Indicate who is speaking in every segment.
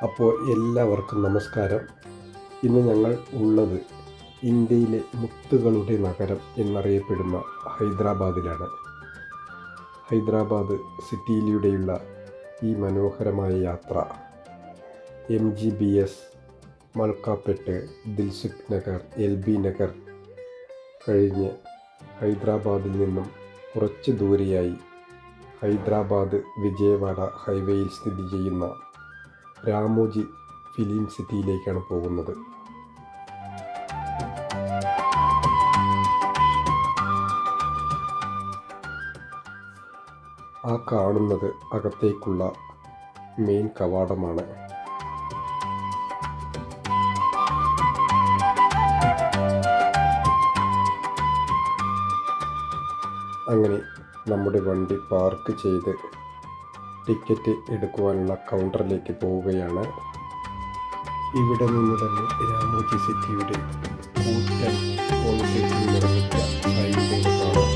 Speaker 1: അപ്പോൾ എല്ലാവർക്കും നമസ്കാരം. ഇന്ന് ഞങ്ങൾ ഉള്ളത് ഇന്ത്യയിലെ മുത്തുകളുടെ നഗരം എന്നറിയപ്പെടുന്ന ഹൈദരാബാദിലാണ്. ഹൈദരാബാദ് സിറ്റിയിലൂടെയുള്ള ഈ മനോഹരമായ യാത്ര MGBS, മൽക്കാപേട്ട്, ദിൽസുഖ് നഗർ, LB നഗർ കഴിഞ്ഞ് ഹൈദരാബാദിൽ നിന്നും കുറച്ച് ദൂരെയായി ഹൈദരാബാദ് വിജയവാഡ ഹൈവേയിൽ സ്ഥിതി ചെയ്യുന്ന രാമോജി ഫിലിം സിറ്റിയിലേക്കാണ് പോകുന്നത്. ആ കാണുന്നത് അകത്തേക്കുള്ള മെയിൻ കവാടമാണ്. അങ്ങനെ നമ്മുടെ വണ്ടി പാർക്ക് ചെയ്ത് ടിക്കറ്റ് എടുക്കുവാനുള്ള കൗണ്ടറിലേക്ക് പോവുകയാണ്. ഇവിടെ നിന്ന് തന്നെ രാമോജി സിറ്റിയുടെ കൂറ്റൻ കോൺക്രീറ്റിൽ നിർമ്മിച്ച സൈൻ ബോർഡ് കാണാം.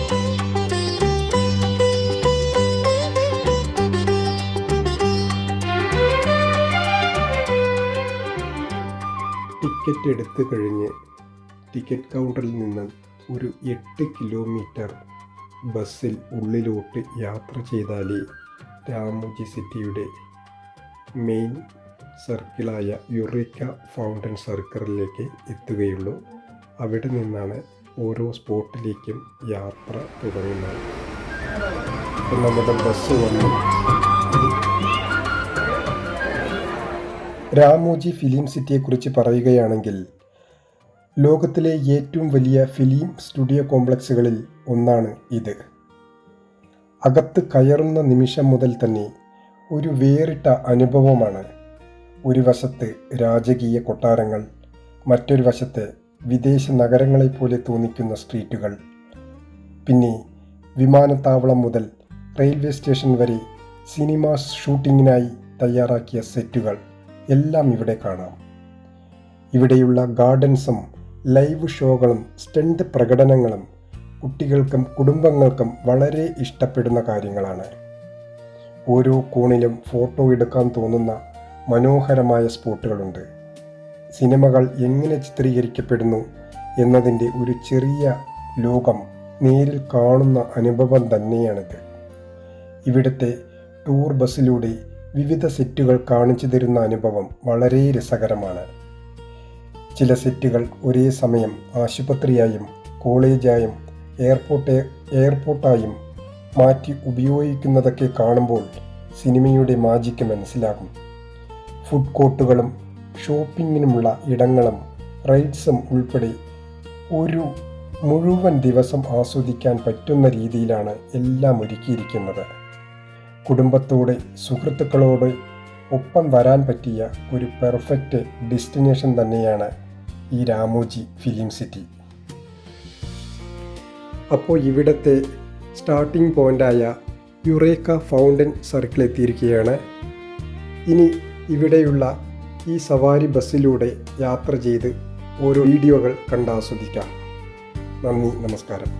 Speaker 1: ടിക്കറ്റ് എടുത്തു കഴിഞ്ഞ് ടിക്കറ്റ് കൗണ്ടറിൽ നിന്ന് ഒരു 8 കിലോമീറ്റർ ബസ്സിൽ ഉള്ളിലോട്ട് യാത്ര ചെയ്താലേ രാമോജി സിറ്റിയുടെ മെയിൻ സർക്കിളായ യുറേക്ക ഫൗണ്ടൻ സർക്കിളിലേക്ക് എത്തുകയുള്ളൂ. അവിടെ നിന്നാണ് ഓരോ സ്പോട്ടിലേക്കും യാത്ര തുടങ്ങുന്നത്. നമ്മുടെ ബസ് വന്നു. രാമോജി ഫിലിം സിറ്റിയെക്കുറിച്ച് പറയുകയാണെങ്കിൽ ലോകത്തിലെ ഏറ്റവും വലിയ ഫിലിം സ്റ്റുഡിയോ കോംപ്ലക്സുകളിൽ ഒന്നാണ് ഇത്. അകത്ത് കയറുന്ന നിമിഷം മുതൽ തന്നെ ഒരു വേറിട്ട അനുഭവമാണ്. ഒരു വശത്ത് രാജകീയ കൊട്ടാരങ്ങൾ, മറ്റൊരു വശത്ത് വിദേശ നഗരങ്ങളെപ്പോലെ തോന്നിക്കുന്ന സ്ട്രീറ്റുകൾ, പിന്നെ വിമാനത്താവളം മുതൽ റെയിൽവേ സ്റ്റേഷൻ വരെ സിനിമ ഷൂട്ടിങ്ങിനായി തയ്യാറാക്കിയ സെറ്റുകൾ എല്ലാം ഇവിടെ കാണാം. ഇവിടെയുള്ള ഗാർഡൻസും ലൈവ് ഷോകളും സ്റ്റണ്ട് പ്രകടനങ്ങളും കുട്ടികൾക്കും കുടുംബങ്ങൾക്കും വളരെ ഇഷ്ടപ്പെടുന്ന കാര്യങ്ങളാണ്. ഓരോ കോണിലും ഫോട്ടോ എടുക്കാൻ തോന്നുന്ന മനോഹരമായ സ്പോട്ടുകളുണ്ട്. സിനിമകൾ എങ്ങനെ ചിത്രീകരിക്കപ്പെടുന്നു എന്നതിൻ്റെ ഒരു ചെറിയ ലോകം നേരിൽ കാണുന്ന അനുഭവം തന്നെയാണിത്. ഇവിടുത്തെ ടൂർ ബസ്സിലൂടെ വിവിധ സെറ്റുകൾ കാണിച്ചു തരുന്ന അനുഭവം വളരെ രസകരമാണ്. ചില സെറ്റുകൾ ഒരേ സമയം ആശുപത്രിയായും കോളേജായും എയർപോർട്ടായും മാറ്റി ഉപയോഗിക്കുന്നതൊക്കെ കാണുമ്പോൾ സിനിമയുടെ മാജിക്ക് മനസ്സിലാകും. ഫുഡ് കോർട്ടുകളും ഷോപ്പിങ്ങിനുമുള്ള ഇടങ്ങളും റൈഡ്സും ഉൾപ്പെടെ ഒരു മുഴുവൻ ദിവസം ആസ്വദിക്കാൻ പറ്റുന്ന രീതിയിലാണ് എല്ലാം ഒരുക്കിയിരിക്കുന്നത്. കുടുംബത്തോടെ സുഹൃത്തുക്കളോട് ഒപ്പം വരാൻ പറ്റിയ ഒരു പെർഫെക്റ്റ് ഡെസ്റ്റിനേഷൻ തന്നെയാണ് ഈ രാമോജി ഫിലിം സിറ്റി. അപ്പോൾ ഇവിടുത്തെ സ്റ്റാർട്ടിംഗ് പോയിൻ്റായ യുറേക്ക ഫൗണ്ടൻ സർക്കിൾ എത്തിയിരിക്കുകയാണ്. ഇനി ഇവിടെയുള്ള ഈ സവാരി ബസ്സിലൂടെ യാത്ര ചെയ്ത് ഓരോ വീഡിയോകൾ കണ്ടാസ്വദിക്കാം. നന്ദി, നമസ്കാരം.